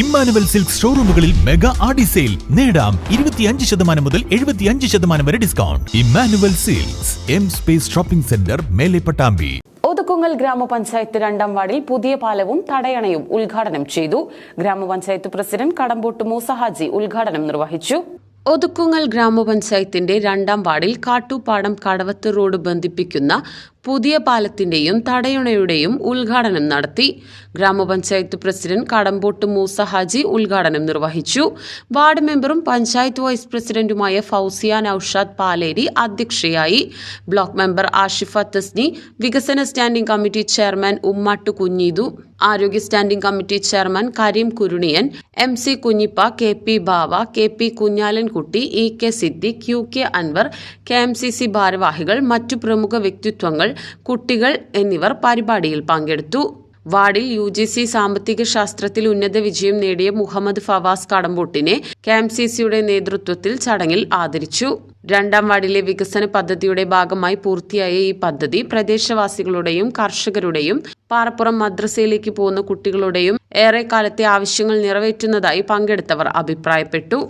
Emmanuel silk ഷോറൂമുകളിൽ mega Aadi sale നേടാം 25% മുതൽ 75% വരെ discount. Immanuel silks M space shopping centre, Mele Pattambi. Othukkungal ഗ്രാമപഞ്ചായത്ത് 2ാം വാർഡിൽ പുതിയ പാലവും തടയണയും ഉദ്ഘാടനം ചെയ്തു. ഗ്രാമപഞ്ചായത്ത് പ്രസിഡന്റ് കടമ്പോട്ട് മൂസ ഹാജി ഉദ്ഘാടനം നിർവഹിച്ചു. ഒതുക്കുങ്ങൽ ഗ്രാമപഞ്ചായത്തിന്റെ 2ാം വാർഡിൽ കാട്ടുപാടം കടവത്ത് റോഡ് ബന്ധിപ്പിക്കുന്ന പുതിയ പാലത്തിന്റെയും തടയണയുടെയും ഉദ്ഘാടനം നടത്തി. ഗ്രാമപഞ്ചായത്ത് പ്രസിഡന്റ് കടമ്പോട്ട് മൂസ ഹാജി ഉദ്ഘാടനം നിർവഹിച്ചു. വാർഡ് മെമ്പറും പഞ്ചായത്ത് വൈസ് പ്രസിഡന്റുമായ ഫൗസിയ നൌഷാദ് പാലേരി അധ്യക്ഷയായി. ബ്ലോക്ക് മെമ്പർ ആഷിഫ തസ്നി, വികസന standing committee chairman Ummattu Kunjeethu, ആരോഗ്യ standing committee chairman Kareem Kuruniyan, MC Kunjippa, KP Bava, KP Kunjalankutty, EK Siddique, UK Anvar, KMCC ഭാരവാഹികൾ, മറ്റു പ്രമുഖ വ്യക്തിത്വങ്ങൾ, കുട്ടികൾ എന്നിവർ പരിപാടിയിൽ പങ്കെടുത്തു. വാർഡിൽ UGC സാമ്പത്തിക ശാസ്ത്രത്തിൽ ഉന്നത വിജയം നേടിയ മുഹമ്മദ് ഫവാസ് കടമ്പോട്ടിനെ KMCCയുടെ നേതൃത്വത്തിൽ ചടങ്ങിൽ ആദരിച്ചു. 2ാം വാർഡിലെ വികസന പദ്ധതിയുടെ ഭാഗമായി പൂർത്തിയായ ഈ പദ്ധതി പ്രദേശവാസികളുടെയും കർഷകരുടെയും പാറപ്പുറം മദ്രസയിലേക്ക് പോകുന്ന കുട്ടികളുടെയും ഏറെക്കാലത്തെ ആവശ്യങ്ങൾ നിറവേറ്റുന്നതായി പങ്കെടുത്തവർ അഭിപ്രായപ്പെട്ടു.